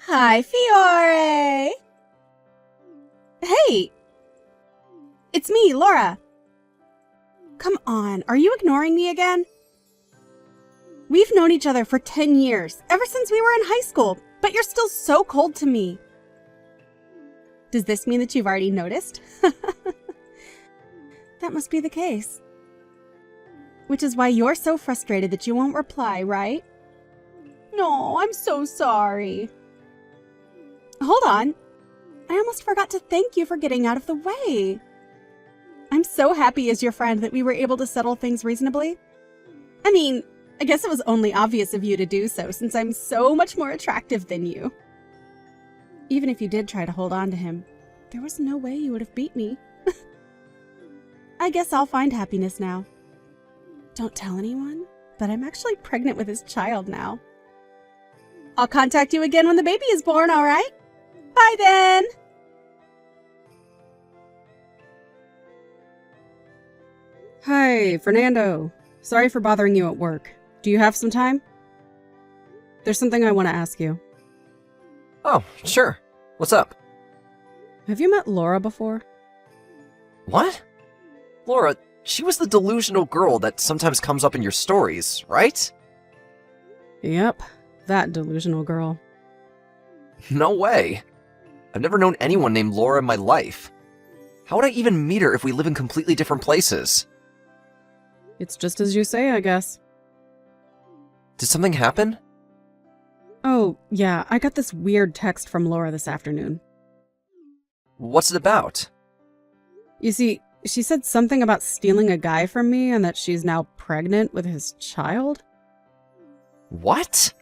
Hi, Fiore! Hey! It's me, Laura! Come on, are you ignoring me again? We've known each other for 10 years, ever since we were in high school, but you're still so cold to me. Does this mean that you've already noticed? That must be the case. Which is why you're so frustrated that you won't reply, right? No, I'm so sorry. Hold on. I almost forgot to thank you for getting out of the way. I'm so happy as your friend that we were able to settle things reasonably. I mean, I guess it was only obvious of you to do so since I'm so much more attractive than you. Even if you did try to hold on to him, there was no way you would have beat me. I guess I'll find happiness now. Don't tell anyone, but I'm actually pregnant with his child now. I'll contact you again when the baby is born, all right? Bye then! Hi, Fernando. Sorry for bothering you at work. Do you have some time? There's something I want to ask you. Oh, sure. What's up? Have you met Laura before? What? Laura, she was the delusional girl that sometimes comes up in your stories, right? Yep, that delusional girl. No way. I've never known anyone named Laura in my life. How would I even meet her if we live in completely different places? It's just as you say, I guess. Did something happen? Oh, yeah, I got this weird text from Laura this afternoon. What's it about? You see, she said something about stealing a guy from me and that she's now pregnant with his child. What?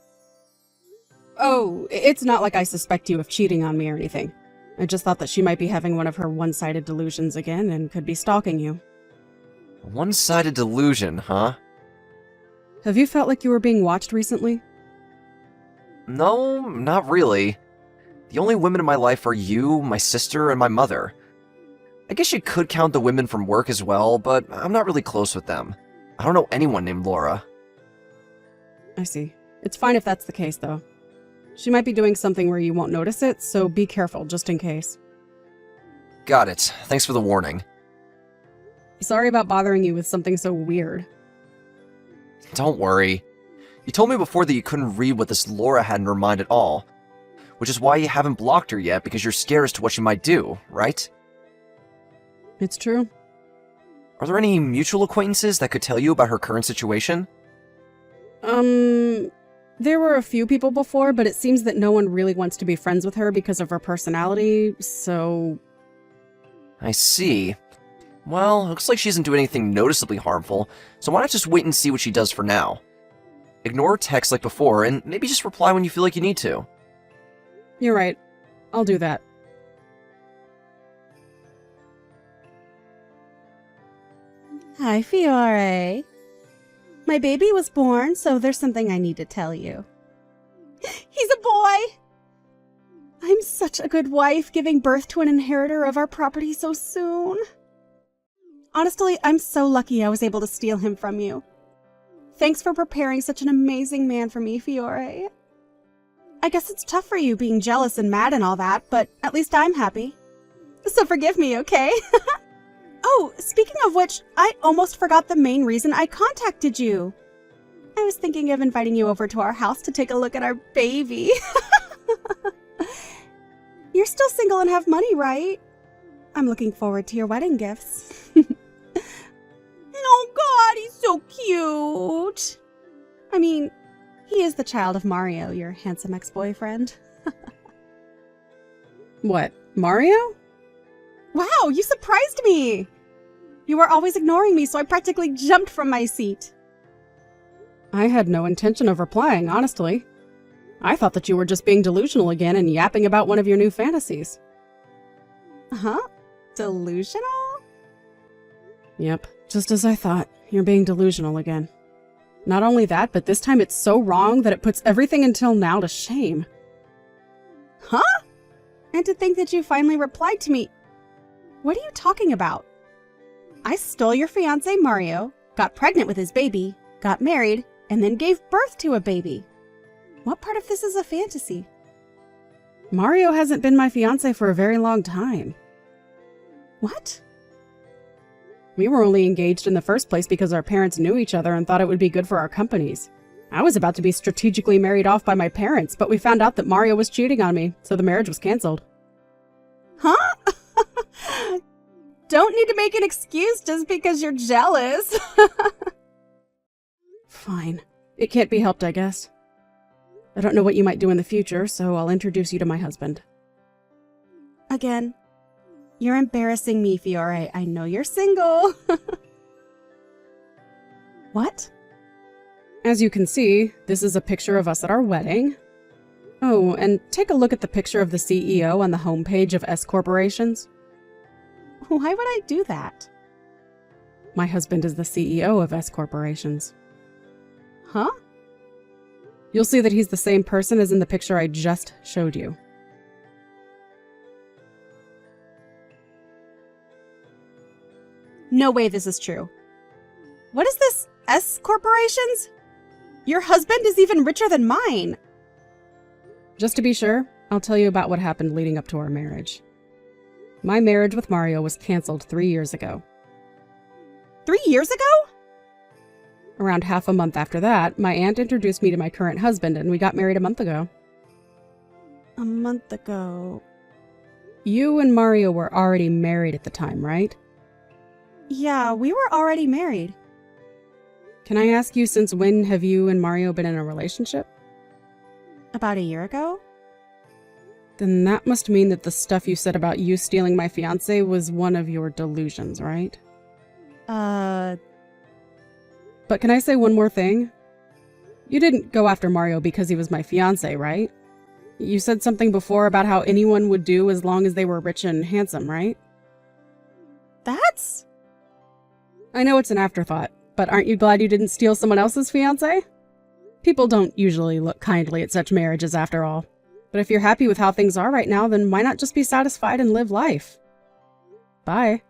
Oh, it's not like I suspect you of cheating on me or anything. I just thought that she might be having one of her one-sided delusions again and could be stalking you. A one-sided delusion, huh? Have you felt like you were being watched recently? No, not really. The only women in my life are you, my sister, and my mother. I guess you could count the women from work as well, but I'm not really close with them. I don't know anyone named Laura. I see. It's fine if that's the case, though. She might be doing something where you won't notice it, so be careful, just in case. Got it. Thanks for the warning. Sorry about bothering you with something so weird. Don't worry. You told me before that you couldn't read what this Laura had in her mind at all, which is why you haven't blocked her yet, because you're scared as to what she might do, right? It's true. Are there any mutual acquaintances that could tell you about her current situation? There were a few people before, but it seems that no one really wants to be friends with her because of her personality, so... I see. Well, looks like she doesn't do anything noticeably harmful, so why not just wait and see what she does for now? Ignore her texts like before, and maybe just reply when you feel like you need to. You're right. I'll do that. Hi, Fiore. My baby was born, so there's something I need to tell you. He's a boy! I'm such a good wife, giving birth to an inheritor of our property so soon. Honestly, I'm so lucky I was able to steal him from you. Thanks for preparing such an amazing man for me, Fiore. I guess it's tough for you being jealous and mad and all that, but at least I'm happy. So forgive me, okay? Oh, speaking of which, I almost forgot the main reason I contacted you. I was thinking of inviting you over to our house to take a look at our baby. You're still single and have money, right? I'm looking forward to your wedding gifts. Oh God, he's so cute. I mean, he is the child of Mario, your handsome ex-boyfriend. What, Mario? Wow, you surprised me! You were always ignoring me, so I practically jumped from my seat. I had no intention of replying, honestly. I thought that you were just being delusional again and yapping about one of your new fantasies. Huh? Delusional? Yep, just as I thought. You're being delusional again. Not only that, but this time it's so wrong that it puts everything until now to shame. Huh? And to think that you finally replied to me. What are you talking about? I stole your fiancé Mario, got pregnant with his baby, got married, and then gave birth to a baby. What part of this is a fantasy? Mario hasn't been my fiancé for a very long time. What? We were only engaged in the first place because our parents knew each other and thought it would be good for our companies. I was about to be strategically married off by my parents, but we found out that Mario was cheating on me, so the marriage was canceled. Huh? Don't need to make an excuse just because you're jealous. Fine. It can't be helped, I guess. I don't know what you might do in the future, so I'll introduce you to my husband. Again. You're embarrassing me, Fiore. I know you're single. What? As you can see, this is a picture of us at our wedding. Oh, and take a look at the picture of the CEO on the homepage of S Corporations. Why would I do that? My husband is the CEO of S Corporations. Huh? You'll see that he's the same person as in the picture I just showed you. No way this is true. What is this, S Corporations? Your husband is even richer than mine. Just to be sure, I'll tell you about what happened leading up to our marriage. My marriage with Mario was canceled 3 years ago. 3 years ago? Around half a month after that, my aunt introduced me to my current husband and we got married a month ago. A month ago? You and Mario were already married at the time, right? Yeah, we were already married. Can I ask you, since when have you and Mario been in a relationship? About a year ago? Then that must mean that the stuff you said about you stealing my fiancé was one of your delusions, right? But can I say one more thing? You didn't go after Mario because he was my fiancé, right? You said something before about how anyone would do as long as they were rich and handsome, right? That's... I know it's an afterthought, but aren't you glad you didn't steal someone else's fiancé? People don't usually look kindly at such marriages after all. But if you're happy with how things are right now, then why not just be satisfied and live life? Bye.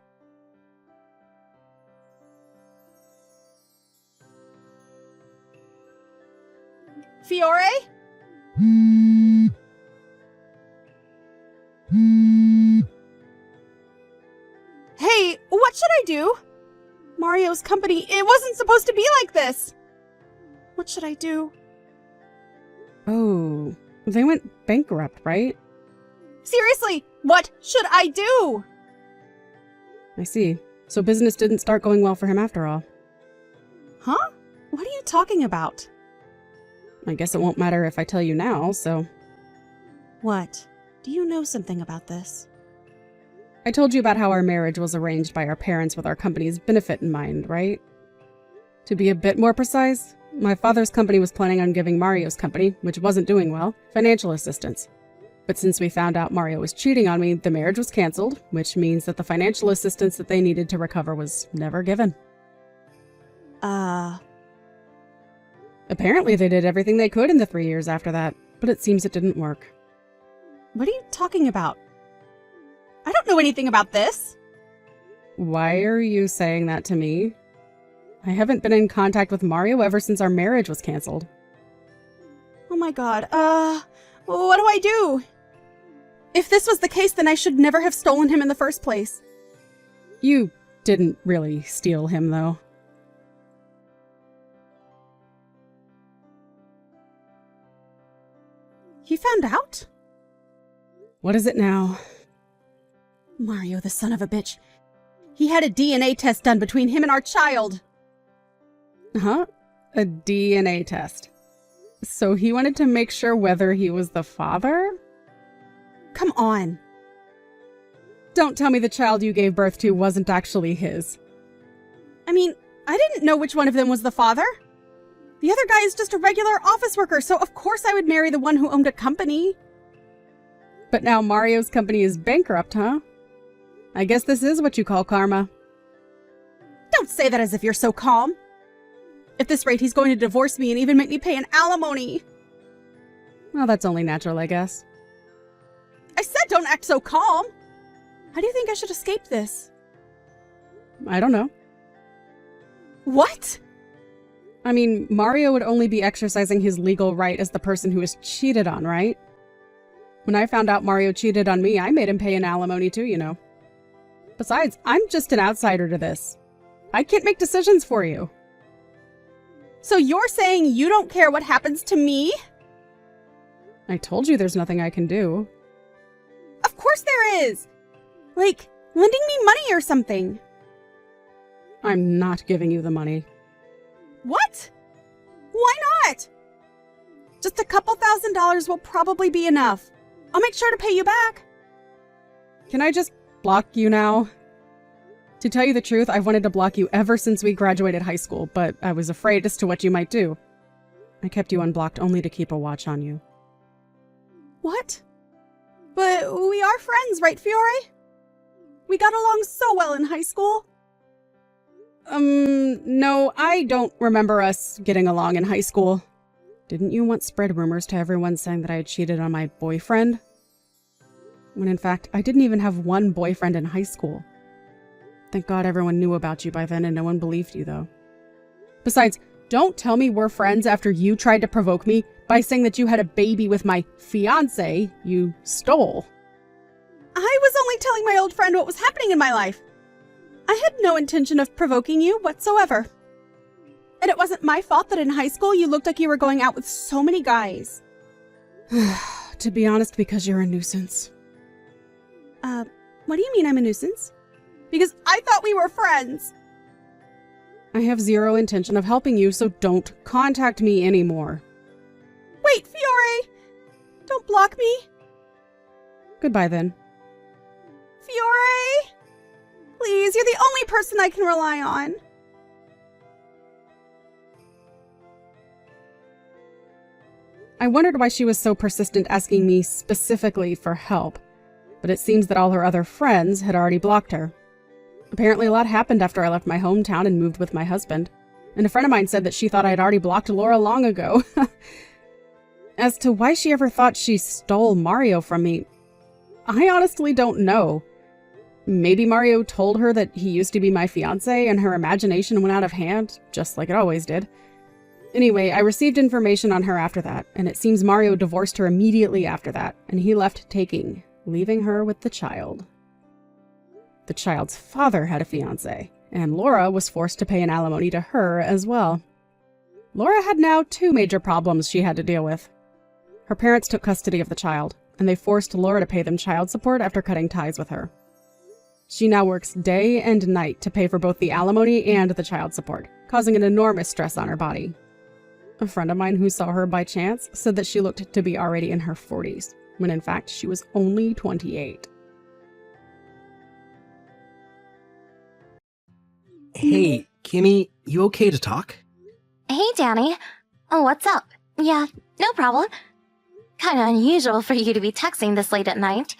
Fiore? Hey, what should I do? Mario's company, it wasn't supposed to be like this. What should I do? Oh, they went bankrupt, right? Seriously, what should I do? I see. So business didn't start going well for him after all. Huh? What are you talking about? I guess it won't matter if I tell you now, so... What? Do you know something about this? I told you about how our marriage was arranged by our parents with our company's benefit in mind, right? To be a bit more precise, my father's company was planning on giving Mario's company, which wasn't doing well, financial assistance. But since we found out Mario was cheating on me, the marriage was canceled, which means that the financial assistance that they needed to recover was never given. Apparently they did everything they could in the 3 years after that, but it seems it didn't work. What are you talking about? I don't know anything about this. Why are you saying that to me? I haven't been in contact with Mario ever since our marriage was canceled. Oh my god, what do I do? If this was the case, then I should never have stolen him in the first place. You didn't really steal him, though. He found out? What is it now? Mario, the son of a bitch. He had a DNA test done between him and our child. Huh? A DNA test? So he wanted to make sure whether he was the father? Come on. Don't tell me the child you gave birth to wasn't actually his. I mean, I didn't know which one of them was the father. The other guy is just a regular office worker, so of course I would marry the one who owned a company. But now Mario's company is bankrupt, huh? I guess this is what you call karma. Don't say that as if you're so calm. At this rate, he's going to divorce me and even make me pay an alimony. Well, that's only natural, I guess. I said don't act so calm. How do you think I should escape this? I don't know. What? I mean, Mario would only be exercising his legal right as the person who is cheated on, right? When I found out Mario cheated on me, I made him pay an alimony too, you know. Besides, I'm just an outsider to this. I can't make decisions for you. So you're saying you don't care what happens to me? I told you there's nothing I can do. Of course there is! Like, lending me money or something. I'm not giving you the money. What? Why not? Just a couple $1,000s will probably be enough. I'll make sure to pay you back. Can I just block you now? To tell you the truth, I've wanted to block you ever since we graduated high school, but I was afraid as to what you might do. I kept you unblocked only to keep a watch on you. What? But we are friends, right, Fiore? We got along so well in high school. No, I don't remember us getting along in high school. Didn't you once spread rumors to everyone saying that I had cheated on my boyfriend? When in fact, I didn't even have one boyfriend in high school. Thank God everyone knew about you by then and no one believed you, though. Besides, don't tell me we're friends after you tried to provoke me by saying that you had a baby with my fiancé you stole. I was only telling my old friend what was happening in my life. I had no intention of provoking you whatsoever. And it wasn't my fault that in high school you looked like you were going out with so many guys. To be honest, because you're a nuisance. What do you mean I'm a nuisance? Because I thought we were friends. I have zero intention of helping you, so don't contact me anymore. Wait, Fiore! Don't block me. Goodbye then. Fiore! Please, you're the only person I can rely on. I wondered why she was so persistent asking me specifically for help, but it seems that all her other friends had already blocked her. Apparently a lot happened after I left my hometown and moved with my husband, and a friend of mine said that she thought I had already blocked Laura long ago. As to why she ever thought she stole Mario from me, I honestly don't know. Maybe Mario told her that he used to be my fiancé and her imagination went out of hand, just like it always did. Anyway, I received information on her after that, and it seems Mario divorced her immediately after that, and he left taking, leaving her with the child. The child's father had a fiancé, and Laura was forced to pay an alimony to her as well. Laura had now 2 major problems she had to deal with. Her parents took custody of the child, and they forced Laura to pay them child support after cutting ties with her. She now works day and night to pay for both the alimony and the child support, causing an enormous stress on her body. A friend of mine who saw her by chance said that she looked to be already in her 40s, when in fact she was only 28. Hey, Kimmy, you okay to talk? Hey, Danny. Oh, what's up? Yeah, no problem. Kinda unusual for you to be texting this late at night.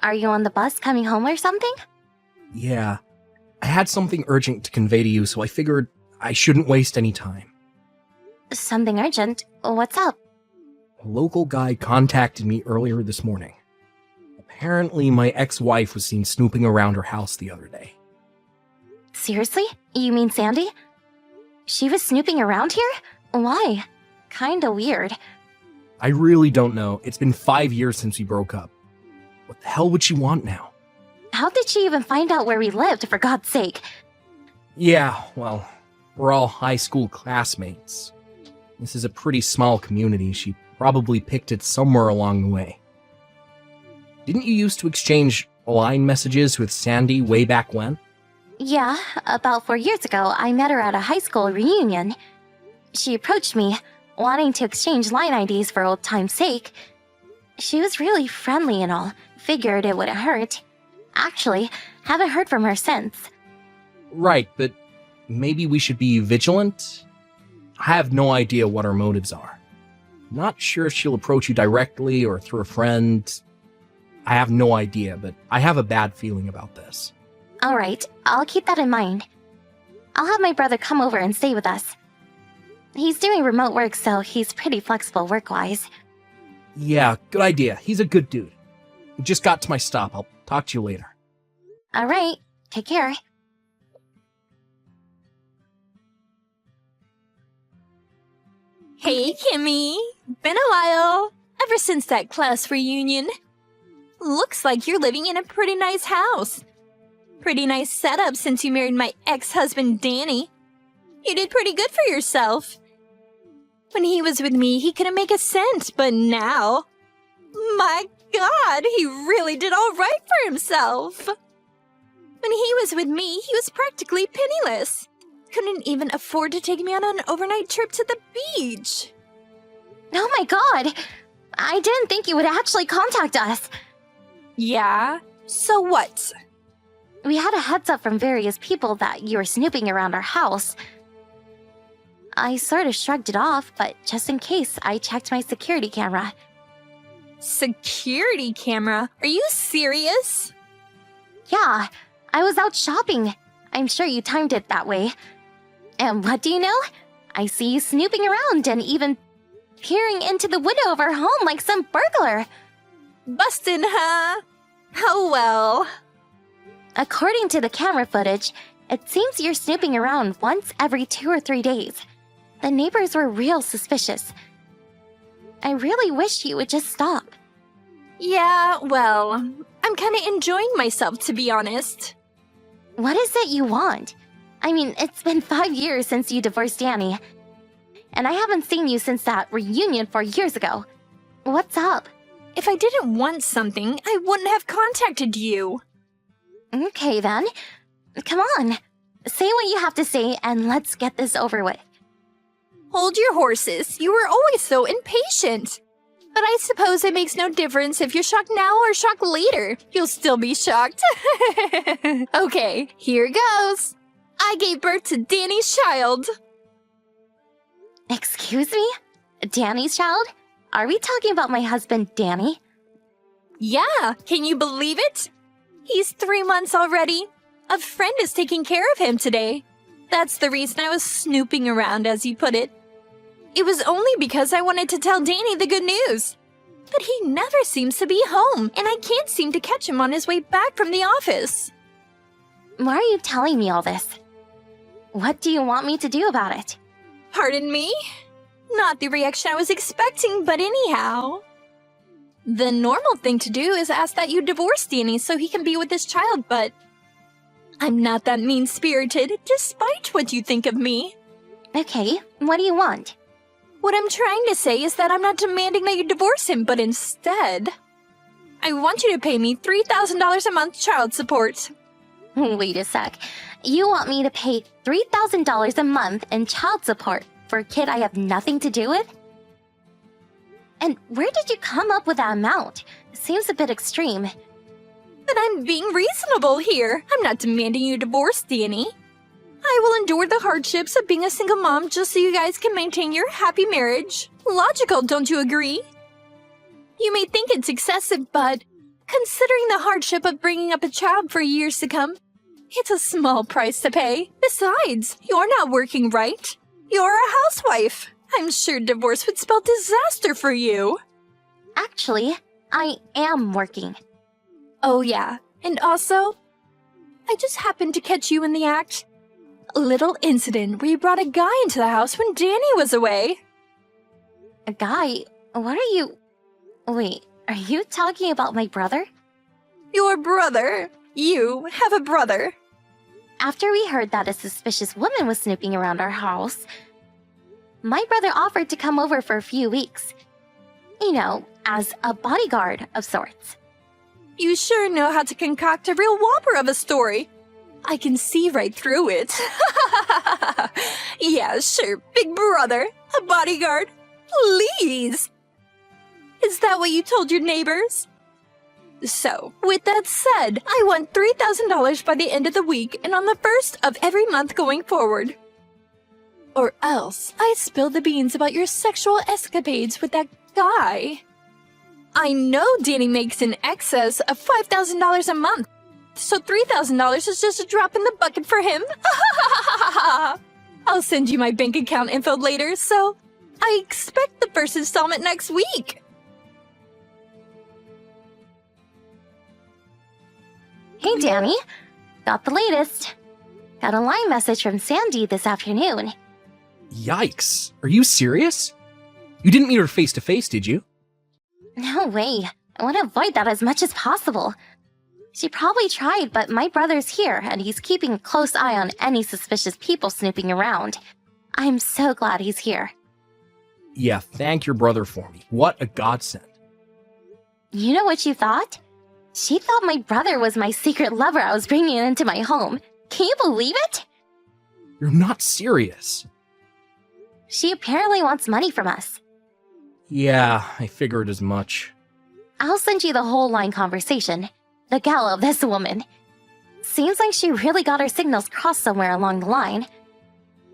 Are you on the bus coming home or something? Yeah. I had something urgent to convey to you, so I figured I shouldn't waste any time. Something urgent? What's up? A local guy contacted me earlier this morning. Apparently, my ex-wife was seen snooping around her house the other day. Seriously? You mean Sandy? She was snooping around here? Why? Kinda weird. I really don't know. It's been 5 years since we broke up. What the hell would she want now? How did she even find out where we lived, for God's sake? Yeah, well, we're all high school classmates. This is a pretty small community. She probably picked it somewhere along the way. Didn't you used to exchange line messages with Sandy way back when? Yeah, about 4 years ago, I met her at a high school reunion. She approached me, wanting to exchange line IDs for old time's sake. She was really friendly and all, figured it wouldn't hurt. Actually, haven't heard from her since. Right, but maybe we should be vigilant? I have no idea what her motives are. Not sure if she'll approach you directly or through a friend. I have no idea, but I have a bad feeling about this. Alright, I'll keep that in mind. I'll have my brother come over and stay with us. He's doing remote work, so he's pretty flexible work-wise. Yeah, good idea. He's a good dude. Just got to my stop. I'll talk to you later. Alright, take care. Hey, Kimmy. Been a while. ever since that class reunion. Looks like you're living in a pretty nice house. Pretty nice setup since you married my ex-husband Danny. You did pretty good for yourself. When he was with me, he couldn't make a cent, but now... My God, he really did all right for himself. When he was with me, he was practically penniless. Couldn't even afford to take me on an overnight trip to the beach. Oh my god! I didn't think you would actually contact us. Yeah? So what? We had a heads up from various people that you were snooping around our house. I sort of shrugged it off, but just in case, I checked my security camera. Security camera? Are you serious? Yeah, I was out shopping. I'm sure you timed it that way. And what do you know? I see you snooping around and even peering into the window of our home like some burglar. Bustin', huh? Oh well. According to the camera footage, it seems you're snooping around once every 2 or 3 days. The neighbors were real suspicious. I really wish you would just stop. Yeah, well, I'm kinda enjoying myself, to be honest. What is it you want? I mean, it's been 5 years since you divorced Danny. And I haven't seen you since that reunion 4 years ago. What's up? If I didn't want something, I wouldn't have contacted you. Okay then. Come on. Say what you have to say and let's get this over with. Hold your horses. You were always so impatient. But I suppose it makes no difference if you're shocked now or shocked later. You'll still be shocked. Okay, here goes. I gave birth to Danny's child. Excuse me? Danny's child? Are we talking about my husband, Danny? Yeah, can you believe it? He's 3 months already. A friend is taking care of him today. That's the reason I was snooping around, as you put it. It was only because I wanted to tell Danny the good news. But he never seems to be home, and I can't seem to catch him on his way back from the office. Why are you telling me all this? What do you want me to do about it? Pardon me? Not the reaction I was expecting, but anyhow. The normal thing to do is ask that you divorce Danny so he can be with his child, but I'm not that mean-spirited, despite what you think of me. Okay, what do you want? What I'm trying to say is that I'm not demanding that you divorce him, but instead, I want you to pay me $3,000 a month child support. Wait a sec. You want me to pay $3,000 a month in child support for a kid I have nothing to do with? And where did you come up with that amount? It seems a bit extreme. But I'm being reasonable here. I'm not demanding you divorce Danny. I will endure the hardships of being a single mom just so you guys can maintain your happy marriage. Logical, don't you agree? You may think it's excessive, but considering the hardship of bringing up a child for years to come, it's a small price to pay. Besides, you're not working, right? You're a housewife. I'm sure divorce would spell disaster for you. Actually, I am working. Oh yeah, and also, I just happened to catch you in the act. A little incident where you brought a guy into the house when Danny was away. A guy? What are you... Wait, are you talking about my brother? Your brother? You have a brother? After we heard that a suspicious woman was snooping around our house, my brother offered to come over for a few weeks. You know, as a bodyguard of sorts. You sure know how to concoct a real whopper of a story. I can see right through it. Yeah, sure, big brother, a bodyguard. Please! Is that what you told your neighbors? So, with that said, I want $3,000 by the end of the week and on the first of every month going forward. Or else, I spill the beans about your sexual escapades with that guy. I know Danny makes in excess of $5,000 a month, so $3,000 is just a drop in the bucket for him. I'll send you my bank account info later, so I expect the first installment next week. Hey, Danny. Got the latest. Got a line message from Sandy this afternoon. Yikes. Are you serious? You didn't meet her face to face, did you? No way. I want to avoid that as much as possible. She probably tried, but my brother's here, and he's keeping a close eye on any suspicious people snooping around. I'm so glad he's here. Yeah, thank your brother for me. What a godsend. You know what she thought? She thought my brother was my secret lover I was bringing into my home. Can you believe it? You're not serious. She apparently wants money from us. Yeah, I figured as much. I'll send you the whole line conversation. The gala of this woman. Seems like she really got her signals crossed somewhere along the line.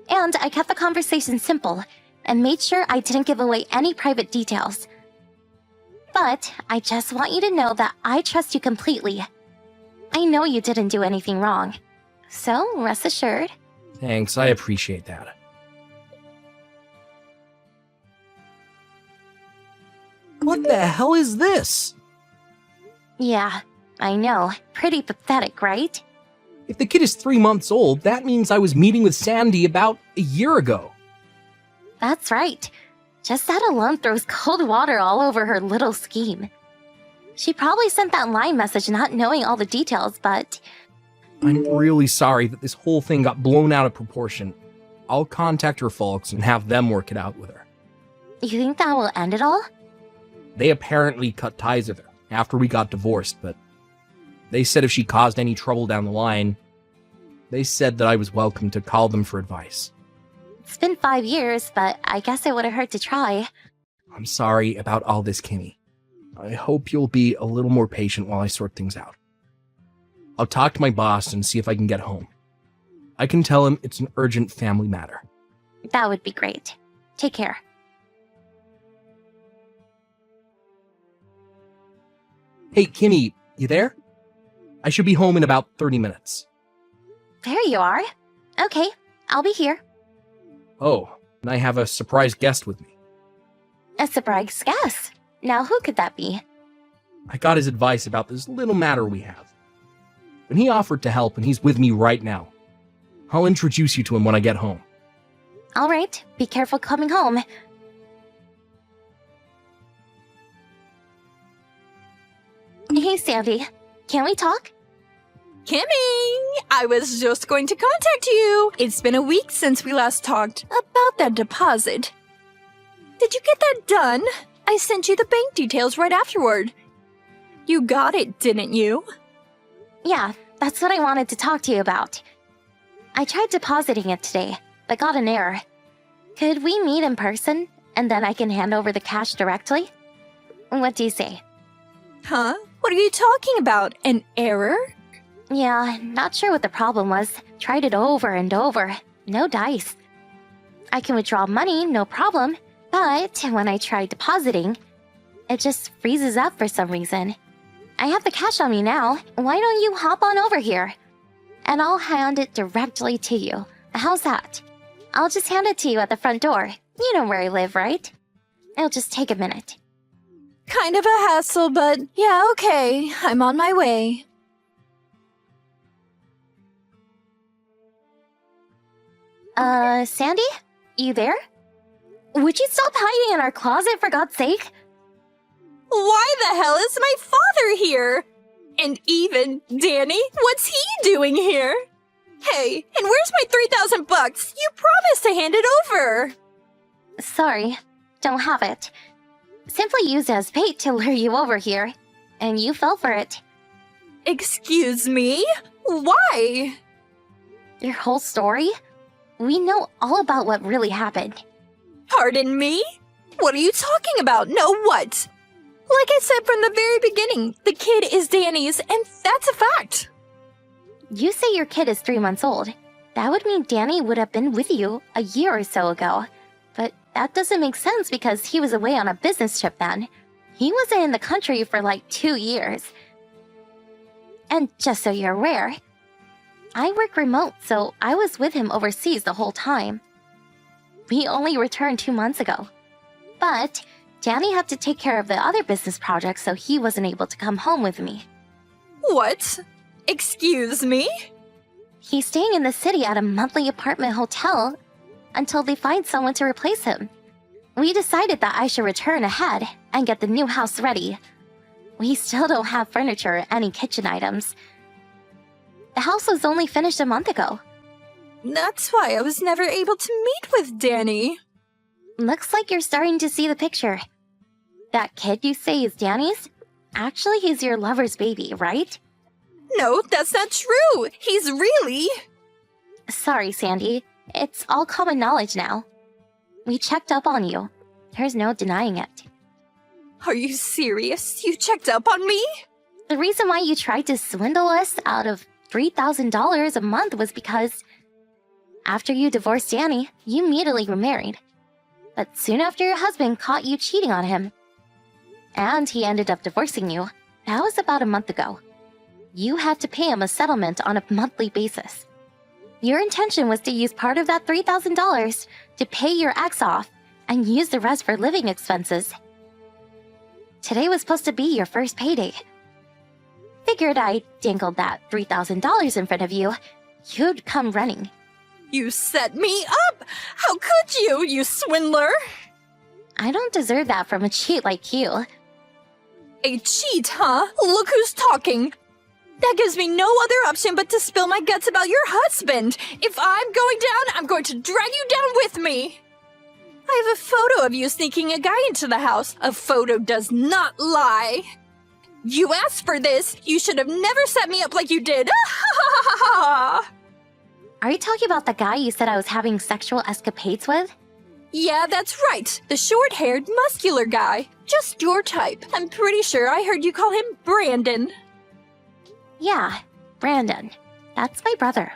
And I kept the conversation simple and made sure I didn't give away any private details. But I just want you to know that I trust you completely. I know you didn't do anything wrong. So rest assured. Thanks, I appreciate that. What the hell is this? Yeah, I know. Pretty pathetic, right? If the kid is 3 months old, that means I was meeting with Sandy about a year ago. That's right. Just that alone throws cold water all over her little scheme. She probably sent that line message not knowing all the details, but... I'm really sorry that this whole thing got blown out of proportion. I'll contact her folks and have them work it out with her. You think that will end it all? They apparently cut ties with her after we got divorced, but they said if she caused any trouble down the line, they said that I was welcome to call them for advice. It's been 5 years, but I guess it would have hurt to try. I'm sorry about all this, Kimmy. I hope you'll be a little more patient while I sort things out. I'll talk to my boss and see if I can get home. I can tell him it's an urgent family matter. That would be great. Take care. Hey, Kimmy, you there? I should be home in about 30 minutes. There you are. Okay, I'll be here. Oh, and I have a surprise guest with me. A surprise guest. Now who could that be? I got his advice about this little matter we have. And he offered to help, and he's with me right now. I'll introduce you to him when I get home. All right, be careful coming home. Hey, Sandy. Can we talk? Kimmy, I was just going to contact you. It's been a week since we last talked about that deposit. Did you get that done? I sent you the bank details right afterward. You got it, didn't you? Yeah, that's what I wanted to talk to you about. I tried depositing it today, but got an error. Could we meet in person, and then I can hand over the cash directly? What do you say? Huh? What are you talking about? An error? Yeah, not sure what the problem was. Tried it over and over. No dice. I can withdraw money, no problem. But when I try depositing, it just freezes up for some reason. I have the cash on me now. Why don't you hop on over here? And I'll hand it directly to you. How's that? I'll just hand it to you at the front door. You know where I live, right? It'll just take a minute. Kind of a hassle, but yeah, okay. I'm on my way. Sandy? You there? Would you stop hiding in our closet, for God's sake? Why the hell is my father here? And even Danny, what's he doing here? Hey, and where's my 3,000 bucks? You promised to hand it over. Sorry, don't have it. Simply used as bait to lure you over here, and you fell for it. Excuse me? Why? Your whole story? We know all about what really happened. Pardon me? What are you talking about? No, what? Like I said from the very beginning, the kid is Danny's, and that's a fact. You say your kid is 3 months old. That would mean Danny would have been with you a year or so ago. But that doesn't make sense because he was away on a business trip then. He wasn't in the country for like 2 years. And just so you're aware, I work remote, so I was with him overseas the whole time. We only returned 2 months ago. But Danny had to take care of the other business projects, so he wasn't able to come home with me. What? Excuse me? He's staying in the city at a monthly apartment hotel until they find someone to replace him. We decided that I should return ahead and get the new house ready. We still don't have furniture or any kitchen items. The house was only finished a month ago. That's why I was never able to meet with Danny. Looks like you're starting to see the picture. That kid you say is Danny's? Actually, he's your lover's baby, right? No, that's not true. He's really... Sorry, Sandy. It's all common knowledge now. We checked up on you. There's no denying it. Are you serious? You checked up on me? The reason why you tried to swindle us out of $3,000 a month was because after you divorced Danny, you immediately remarried. But soon after your husband caught you cheating on him, and he ended up divorcing you, that was about a month ago. You had to pay him a settlement on a monthly basis. Your intention was to use part of that $3,000 to pay your ex off and use the rest for living expenses. Today was supposed to be your first payday. Figured I dangled that $3,000 in front of you, you'd come running. You set me up! How could you, you swindler? I don't deserve that from a cheat like you. A cheat, huh? Look who's talking. That gives me no other option but to spill my guts about your husband. If I'm going down, I'm going to drag you down with me. I have a photo of you sneaking a guy into the house. A photo does not lie. You asked for this. You should have never set me up like you did. Are you talking about the guy you said I was having sexual escapades with? Yeah, that's right. The short-haired, muscular guy. Just your type. I'm pretty sure I heard you call him Brandon. Yeah, Brandon. That's my brother.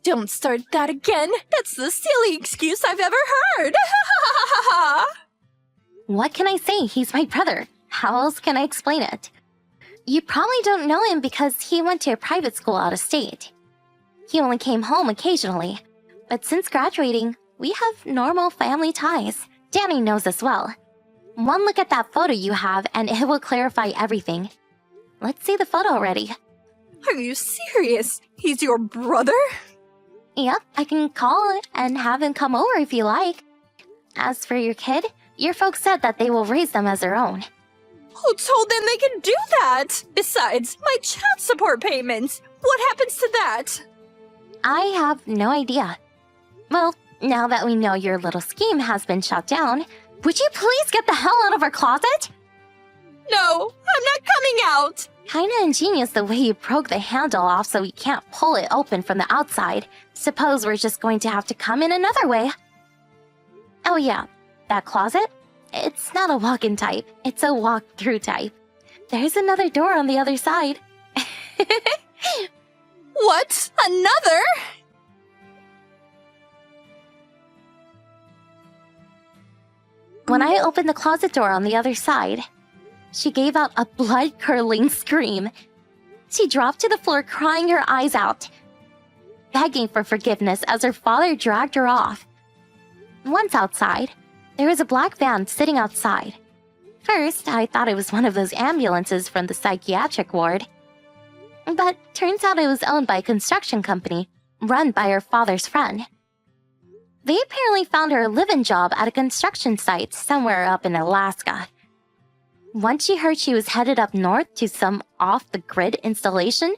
Don't start that again. That's the silly excuse I've ever heard. What can I say? He's my brother. How else can I explain it? You probably don't know him because he went to a private school out of state. He only came home occasionally. But since graduating, we have normal family ties. Danny knows as well. One look at that photo you have and it will clarify everything. Let's see the photo already. Are you serious? He's your brother? Yep, I can call and have him come over if you like. As for your kid, your folks said that they will raise them as their own. Who told them they can do that? Besides, my child support payments. What happens to that? I have no idea. Well, now that we know your little scheme has been shut down, would you please get the hell out of our closet? No, I'm not coming out. Kinda ingenious the way you broke the handle off so we can't pull it open from the outside. Suppose we're just going to have to come in another way. Oh yeah, that closet? It's not a walk-in type, it's a walk-through type. There's another door on the other side. What? Another? When I opened the closet door on the other side, she gave out a blood-curdling scream. She dropped to the floor crying her eyes out, begging for forgiveness as her father dragged her off. Once outside, there was a black van sitting outside. First, I thought it was one of those ambulances from the psychiatric ward. But turns out it was owned by a construction company, run by her father's friend. They apparently found her a live-in job at a construction site somewhere up in Alaska. Once she heard she was headed up north to some off-the-grid installation,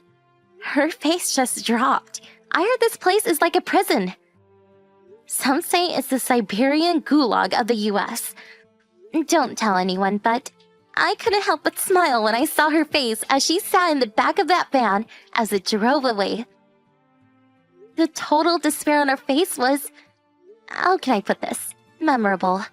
her face just dropped. I heard this place is like a prison. Some say it's the Siberian gulag of the US. Don't tell anyone, but I couldn't help but smile when I saw her face as she sat in the back of that van as it drove away. The total despair on her face was, how can I put this, memorable.